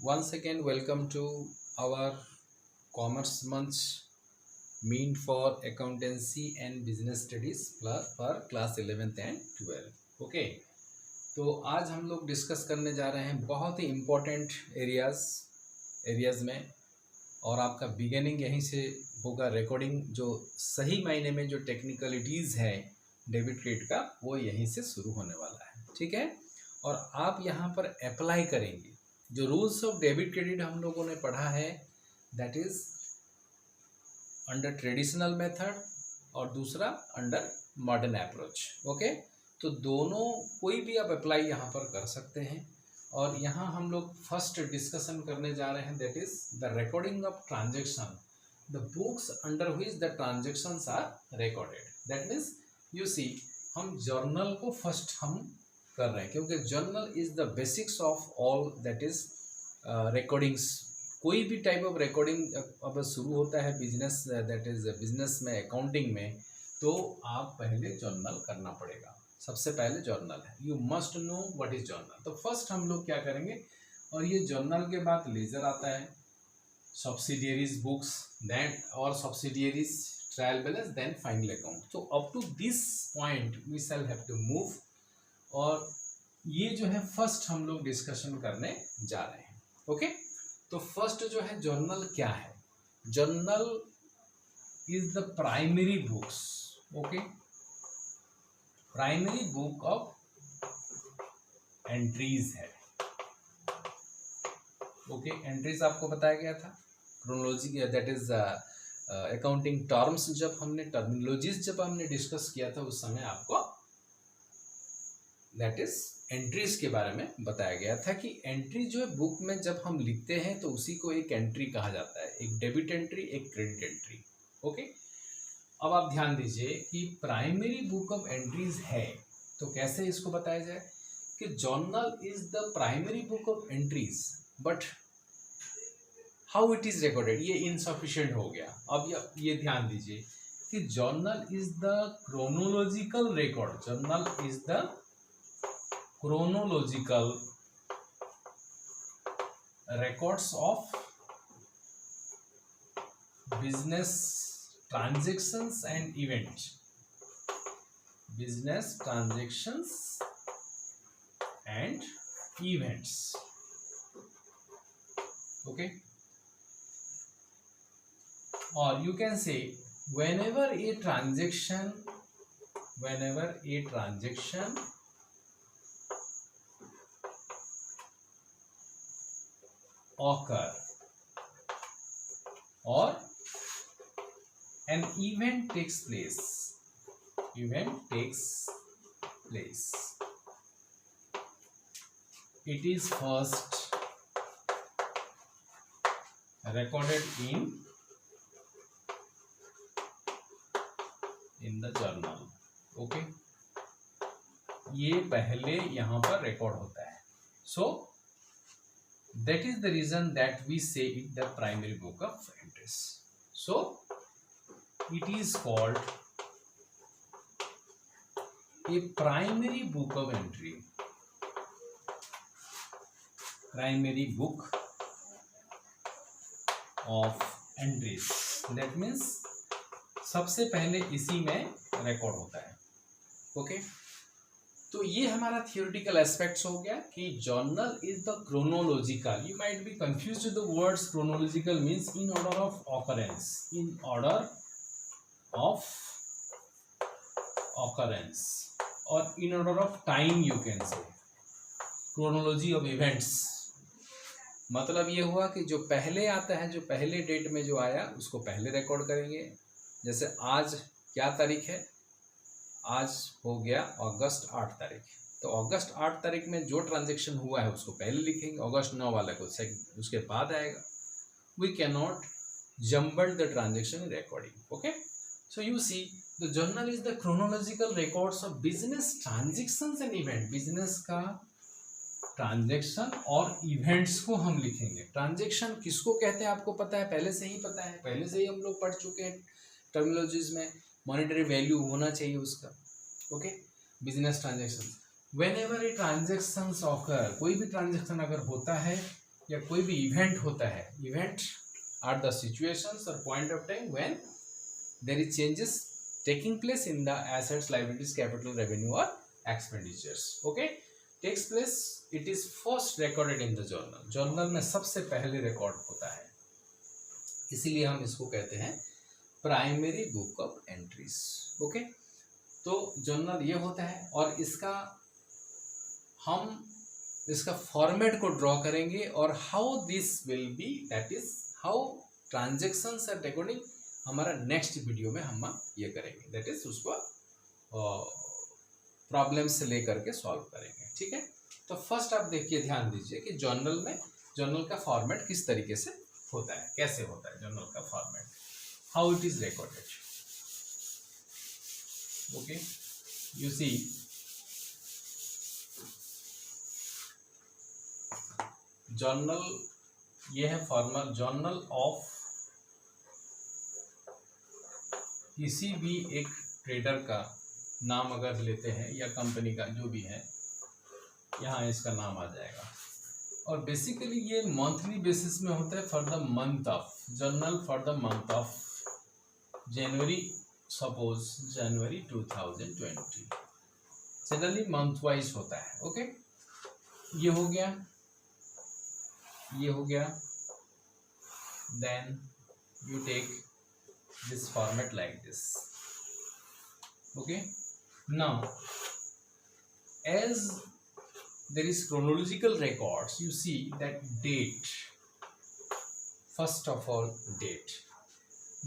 Once again, welcome to our Commerce Month meant for Accountancy and Business Studies for class 11th and 12th. Okay, तो आज हम लोग discuss करने जा रहे हैं बहुत ही इम्पोर्टेंट एरियाज़ में, और आपका बिगिनिंग यहीं से होगा। रिकॉर्डिंग जो सही मायने में जो टेक्निकलिटीज़ है डेबिट क्रेडिट का, वो यहीं से शुरू होने वाला है। ठीक है, और आप यहाँ पर अप्लाई करेंगे जो रूल्स ऑफ डेबिट क्रेडिट हम लोगों ने पढ़ा है, that is under traditional method और दूसरा अंडर मॉडर्न अप्रोच। ओके, तो दोनों कोई भी आप अप्लाई यहाँ पर कर सकते हैं। और यहाँ हम लोग फर्स्ट डिस्कशन करने जा रहे हैं, that is the recording of transaction, the books under which the transactions are recorded. That means you see, हम जर्नल को फर्स्ट हम कर रहे हैं, क्योंकि journal is the basics of all that is recordings. कोई भी टाइप ऑफ रिकॉर्डिंग अब शुरू होता है बिजनेस, दैट इज बिजनेस में, अकाउंटिंग में, तो आप पहले जर्नल करना पड़ेगा। सबसे पहले जर्नल है, you must know what is journal. तो फर्स्ट हम लोग क्या करेंगे, और ये जर्नल के बाद लेजर आता है, सब्सिडियरीज बुक्स, देन और subsidiaries trial balance, then final account. तो up to this point we shall have to move, और ये जो है फर्स्ट हम लोग डिस्कशन करने जा रहे हैं। ओके, तो फर्स्ट जो है जर्नल क्या है। Journal is the primary books, okay, primary book of entries है। ओके, एंट्रीज आपको बताया गया था chronology, that is accounting terms. जब हमने टर्मिनोलॉजीज जब हमने डिस्कस किया था, उस समय आपको दैट इज एंट्रीज के बारे में बताया गया था कि एंट्री जो है बुक में जब हम लिखते हैं तो उसी को एक एंट्री कहा जाता है, एक डेबिट एंट्री, एक क्रेडिट एंट्री। ओके, अब आप ध्यान दीजिए कि प्राइमरी बुक ऑफ एंट्रीज है, तो कैसे इसको बताया जाए कि journal is the primary book of entries, but how it is recorded, ये इनसफिशिएंट हो गया। अब ये ध्यान दीजिए कि journal is the chronological record, journal is the chronological records of business transactions and events, business transactions and events. Okay, or you can say whenever a transaction occur or an event takes place, it is first recorded in the journal. Okay, ये पहले यहाँ पर record होता है, so that is the reason that we say it the primary book of entries. So it is called a primary book of entry, primary book of entries. That means सबसे पहले इसी में रिकॉर्ड होता है। Okay, तो ये हमारा theoretical aspects हो गया कि journal is the chronological. You might be confused with the words chronological means in order of occurrence, in order of occurrence, और in order of time you can say, chronology of events. मतलब ये हुआ कि जो पहले आता है, जो पहले डेट में जो आया उसको पहले रिकॉर्ड करेंगे। जैसे आज क्या तारीख है, आज हो गया अगस्त 8 तारीख, तो अगस्त 8 तारीख में जो ट्रांजैक्शन हुआ है उसको पहले लिखेंगे, अगस्त 9 वाला को उसके बाद आएगा। We can not jumble the transaction in recording. Okay, so you see the journal is the chronological records of business transactions and event. Business का ट्रांजैक्शन और इवेंट्स को हम लिखेंगे। ट्रांजैक्शन किसको कहते हैं आपको पता है, पहले से ही पता है, पहले से ही हम लोग पढ़ चुके हैं टर्मिनोलॉजीज में, मॉनेटरी वैल्यू होना चाहिए उसका। ओके, बिजनेस ट्रांजैक्शन, व्हेनेवर ए ट्रांजैक्शंस ऑकर, कोई भी ट्रांजैक्शन अगर होता है या कोई भी इवेंट होता है, इवेंट आर द सिचुएशंस और point of time when there is changes taking place in the assets, liabilities, capital, revenue और expenditures. Okay, takes place, it is first recorded in the journal. Journal में सबसे पहले record होता है, इसीलिए हम इसको कहते हैं primary book of entries. Okay, तो जर्नल ये होता है और हम इसका फॉर्मेट को ड्रॉ करेंगे और how this will be, that is how transactions are recording, हमारा नेक्स्ट वीडियो में हम ये करेंगे, दैट इज उसको प्रॉब्लम से लेकर के सॉल्व करेंगे। ठीक है, तो फर्स्ट आप देखिए, ध्यान दीजिए कि जर्नल में जर्नल का फॉर्मेट किस तरीके से होता है, कैसे होता है जर्नल का format, how it is recorded. Okay, you see journal, ये है फॉर्मल जर्नल ऑफ किसी भी एक ट्रेडर का नाम अगर लेते हैं या कंपनी का जो भी है, यहाँ इसका नाम आ जाएगा। और बेसिकली ये मंथली बेसिस में होता है for the month of, journal for the month of January, suppose January 2020, generally month wise होता है। ओके, ये हो गया, ये हो गया, then you take this format like this. Okay, now as there is chronological records, you see that date, first of all date,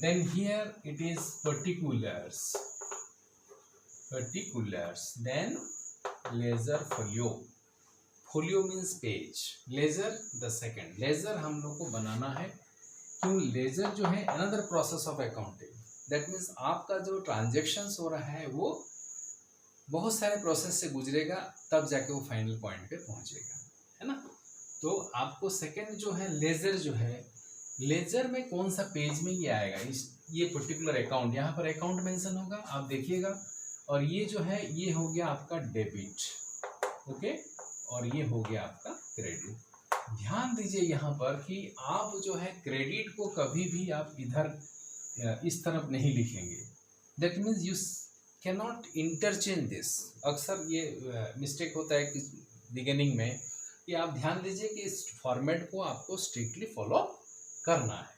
then here it is particulars, then ledger folio, folio means page, ledger the second, ledger हम लोग को बनाना है क्यों, laser जो है another process of accounting, that means आपका जो transactions हो रहा है वो बहुत सारे प्रोसेस से गुजरेगा, तब जाके वो फाइनल पॉइंट पे पहुंचेगा, है ना। तो आपको सेकंड जो है लेजर, जो है लेजर में कौन सा पेज में ये आएगा, इस ये पर्टिकुलर अकाउंट, यहाँ पर अकाउंट मेंशन होगा, आप देखिएगा, और ये जो है ये हो गया आपका डेबिट, ओके, और ये हो गया आपका क्रेडिट। ध्यान दीजिए यहाँ पर कि आप जो है क्रेडिट को कभी भी आप इधर इस तरफ नहीं लिखेंगे, that means you can not interchange this. अक्सर ये मिस्टेक होता है कि बिगिनिंग में, कि आप ध्यान दीजिए कि इस फॉर्मेट को आपको स्ट्रिक्टली फॉलो करना है।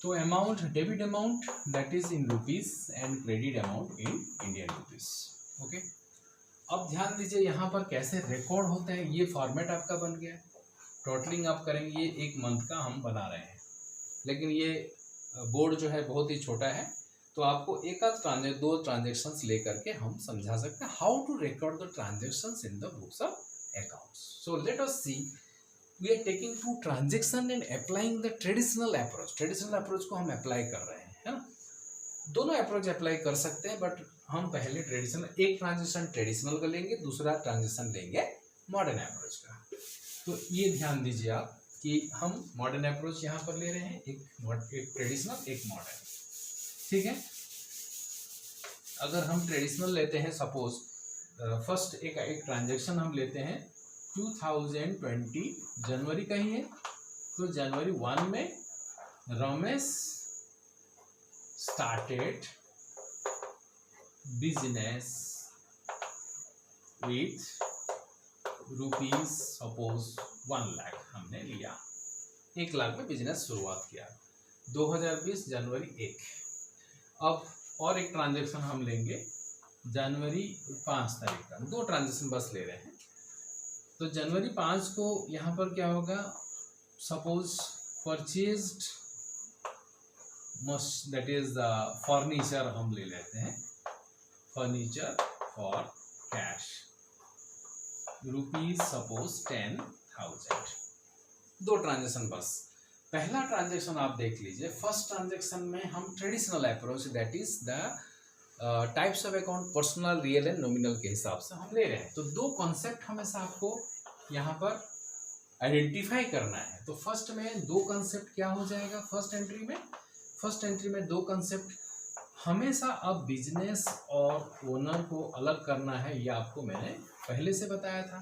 तो amount, debit amount that is in rupees and credit amount in Indian rupees. Okay, अब ध्यान दीजिए यहाँ पर कैसे रिकॉर्ड होता है, ये फॉर्मेट आपका बन गया। टोटलिंग आप करेंगे, ये एक मंथ का हम बना रहे हैं, लेकिन ये बोर्ड जो है बहुत ही छोटा है, तो आपको एक आध दो ट्रांजेक्शन्स लेकर के हम समझा सकते हैं how to record the transactions in the books of accounts. So let us see, we are taking two transaction and applying the traditional approach. Traditional approach को हम अप्लाई कर रहे हैं, है ना। दोनों अप्रोच अप्लाई कर सकते हैं, बट हम पहले ट्रेडिशनल, एक ट्रांजेक्शन ट्रेडिशनल का लेंगे, दूसरा ट्रांजेक्शन लेंगे मॉडर्न अप्रोच का। तो ये ध्यान दीजिए आप कि हम मॉडर्न अप्रोच यहाँ पर ले रहे हैं, एक ट्रेडिशनल, एक मॉडर्न, ठीक है। अगर हम ट्रेडिशनल लेते हैं, सपोज फर्स्ट एक ट्रांजेक्शन हम लेते हैं 2020 जनवरी का ही है, तो जनवरी 1 में Ramesh started business with rupees, suppose 1 lakh हमने लिया, 1 लाख में बिजनेस शुरुआत किया 2020 जनवरी 1। अब और एक ट्रांजेक्शन हम लेंगे जनवरी 5 तारीख का, 2 ट्रांजेक्शन बस ले रहे हैं। तो जनवरी 5 को यहाँ पर क्या होगा, suppose purchased must, that is furniture हम ले लेते हैं, furniture for cash rupees, suppose 10,000। 2 transaction बस। पहला ट्रांजेक्शन आप देख लीजिए, फर्स्ट ट्रांजेक्शन में हम traditional approach, that is the types of account personal, real and nominal के हिसाब से हम ले रहे हैं। तो 2 कॉन्सेप्ट हमेशा आपको यहाँ पर आइडेंटिफाई करना है। तो फर्स्ट में 2 कॉन्सेप्ट क्या हो जाएगा, फर्स्ट एंट्री में 2 कॉन्सेप्ट हमेशा। अब बिजनेस और ओनर को अलग करना है, ये आपको मैंने पहले से बताया था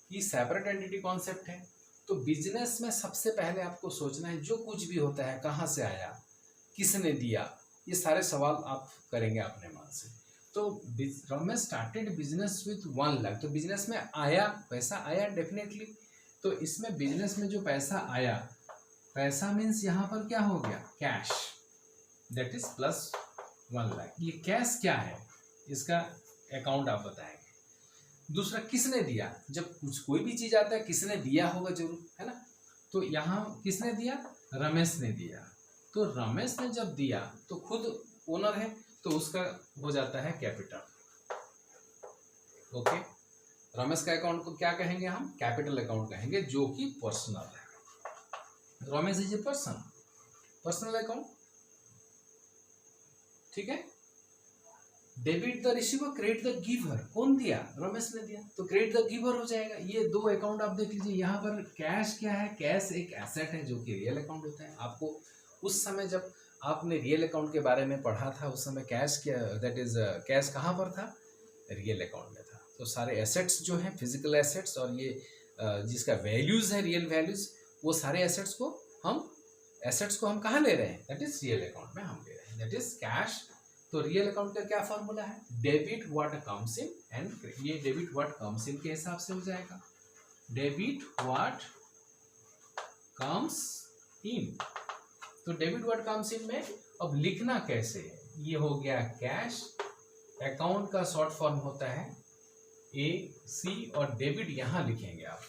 कि सेपरेट एंटिटी कॉन्सेप्ट है, तो बिजनेस में सबसे पहले आपको सोचना है जो कुछ भी होता है कहाँ से आया, किसने दिया, ये सारे सवाल आप करेंगे अपने मन से। तो Ramesh started business with 1 lakh, तो बिजनेस में आया पैसा आया डेफिनेटली। तो इसमें बिजनेस में जो पैसा आया, पैसा मीन्स यहाँ पर क्या हो गया, cash, that is plus 1 lakh. ये कैश क्या है, इसका अकाउंट आप बताएंगे। दूसरा किसने दिया, जब कुछ कोई भी चीज आता है किसने दिया होगा जरूर, है ना। तो यहाँ किसने दिया, रमेश ने दिया। तो रमेश ने जब दिया तो खुद ओनर है, तो उसका हो जाता है कैपिटल। ओके, रमेश का अकाउंट को क्या कहेंगे हम, कैपिटल अकाउंट कहेंगे, जो कि पर्सनल है। Ramesh is a person, personal account, ठीक है। Debit the receiver, credit the giver, कौन दिया, रमेश ने दिया, तो क्रेडिट द गिवर हो जाएगा। ये 2 अकाउंट आप देख लीजिए। यहाँ पर कैश क्या है, कैश एक एसेट है जो कि रियल अकाउंट होता है। आपको उस समय जब आपने रियल अकाउंट के बारे में पढ़ा था, उस समय कैश क्या, दैट इज कैश कहाँ पर था, रियल अकाउंट में था। तो सारे एसेट्स जो हैं, फिजिकल एसेट्स, और ये जिसका वैल्यूज है, रियल वैल्यूज, वो सारे एसेट्स को हम कहाँ ले रहे हैं, दैट इज रियल अकाउंट में हम ले रहे हैं, दैट इज कैश। तो रियल अकाउंट का क्या फॉर्मूला है, debit what comes in and, ये डेबिट व्हाट कम्स इन के हिसाब से हो जाएगा, डेबिट व्हाट कम्स इन। तो डेबिट व्हाट कम्स इन में अब लिखना कैसे है, ये हो गया कैश, अकाउंट का शॉर्ट फॉर्म होता है AC, और डेबिट यहाँ लिखेंगे आप,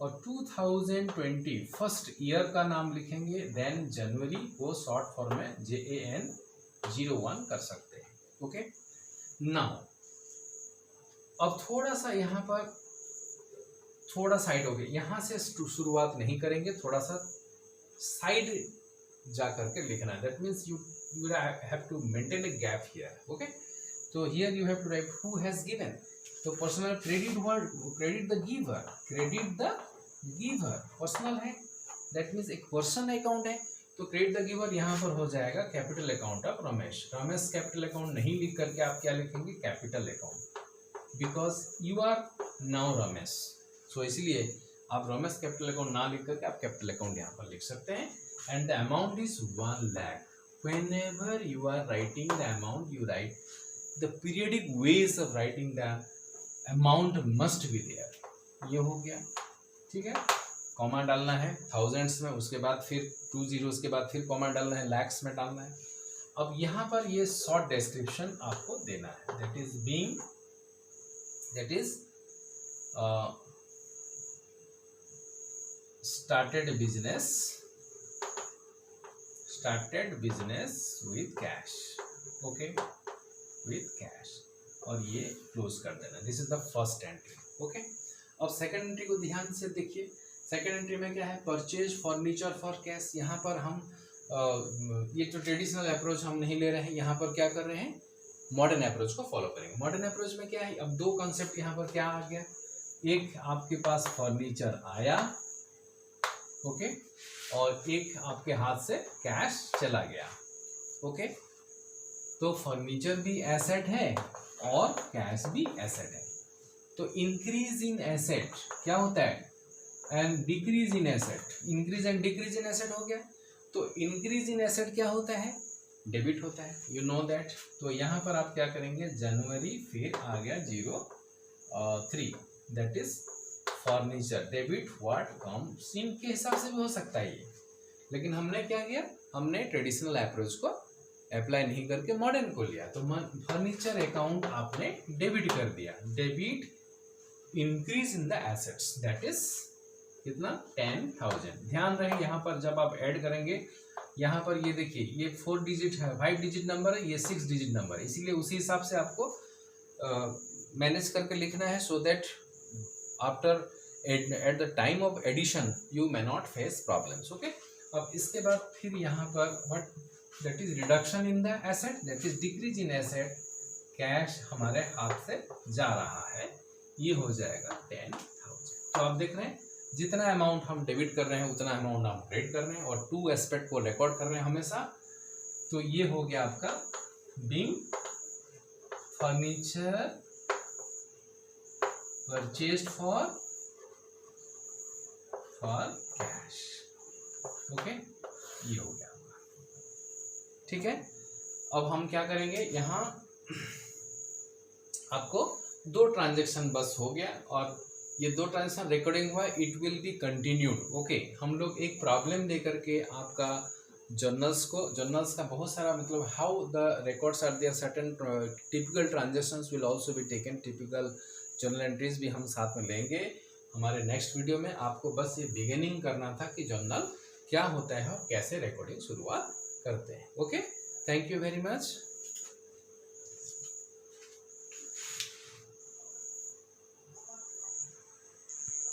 और 2020 फर्स्ट ईयर का नाम लिखेंगे, देन जनवरी को शॉर्ट फॉर्म में JAN01 कर सकते हैं। ओके, नाउ अब थोड़ा सा यहाँ पर थोड़ा साइड हो गया, यहाँ से शुरुआत नहीं करेंगे, थोड़ा सा साइड जा करके लिखना है, that means you have to maintain a gap here. Okay, तो here you have to write who has given, तो personal credit word, credit the giver, credit the giver personal है, दैट मीन्स एक person account है। तो credit the giver यहाँ पर हो जाएगा capital account of Ramesh. Ramesh capital account नहीं लिख करके आप क्या लिखेंगे, capital account, because you are now Ramesh. सो इसलिए आप रमेश कैपिटल अकाउंट ना लिख करके आप कैपिटल अकाउंट यहाँ पर लिख सकते हैं। And the amount is 1 lakh. whenever you are writing the amount, you write the periodic ways of writing the amount must be there। ये हो गया, ठीक है। कॉमा डालना है थाउजेंड्स में, उसके बाद फिर 2 zeros के बाद फिर कॉमा डालना है, लैक्स में डालना है। अब यहाँ पर ये शॉर्ट डिस्क्रिप्शन आपको देना है, that is being, that is started business with cash, okay, with cash, और ये क्लोज कर देना। This is the first entry. Okay, अब सेकंड एंट्री को ध्यान से देखिए। सेकंड एंट्री में क्या है, परचेज फर्नीचर फॉर कैश। यहाँ पर हम ये जो ट्रेडिशनल अप्रोच हम नहीं ले रहे हैं, यहाँ पर क्या कर रहे हैं, मॉडर्न अप्रोच को फॉलो करेंगे। मॉडर्न अप्रोच में क्या है, अब 2 कॉन्सेप्ट यहाँ पर क्या आ गया, एक आपके पास फर्नीचर आया, ओके, और एक आपके हाथ से कैश चला गया। ओके, तो फर्नीचर भी एसेट है और कैश भी एसेट है। तो इंक्रीज इन एसेट क्या होता है, and decrease in asset, increase and decrease in asset हो गया। तो इंक्रीज इन एसेट क्या होता है, डेबिट होता है, यू नो दैट। तो यहाँ पर आप क्या करेंगे, जनवरी, फिर आ गया 03, that is furniture, debit what comes in के हिसाब से भी हो सकता है ये, लेकिन हमने क्या किया, हमने ट्रेडिशनल अप्रोच को अप्लाई नहीं करके मॉडर्न को लिया। तो फर्नीचर अकाउंट आपने डेबिट कर दिया, debit increase in the assets, that is कितना, 10,000। ध्यान रहे यहाँ पर जब आप ऐड करेंगे, यहाँ पर ये देखिए, ये 4 डिजिट है, 5 डिजिट नंबर है, ये 6 डिजिट नंबर है, इसीलिए उसी हिसाब से आपको मैनेज करके लिखना है, so that after at the time of addition you may not face problems. Okay, अब इसके बाद फिर यहाँ पर what, that is reduction in the asset, that is decrease in asset, cash हमारे हाथ से जा रहा है, ये हो जाएगा 10,000। तो आप देख रहे हैं जितना अमाउंट हम डेबिट कर रहे हैं उतना अमाउंट हम क्रेडिट कर रहे हैं, और 2 एस्पेक्ट को रिकॉर्ड कर रहे हैं हमेशा। तो ये हो गया आपका being furniture purchased for for cash. Okay, ये हो गया। ठीक है, अब हम क्या करेंगे, यहाँ आपको 2 ट्रांजेक्शन बस हो गया और ये 2 ट्रांजेक्शन रिकॉर्डिंग हुआ, it will be continued. Okay, हम लोग एक प्रॉब्लम लेकर के आपका जर्नल्स का बहुत सारा मतलब how the records are there, certain typical transactions will also be taken, typical journal entries भी हम साथ में लेंगे हमारे नेक्स्ट वीडियो में। आपको बस ये बिगिनिंग करना था कि जर्नल क्या होता है और कैसे रिकॉर्डिंग शुरुआत करते हैं। Okay, thank you very much.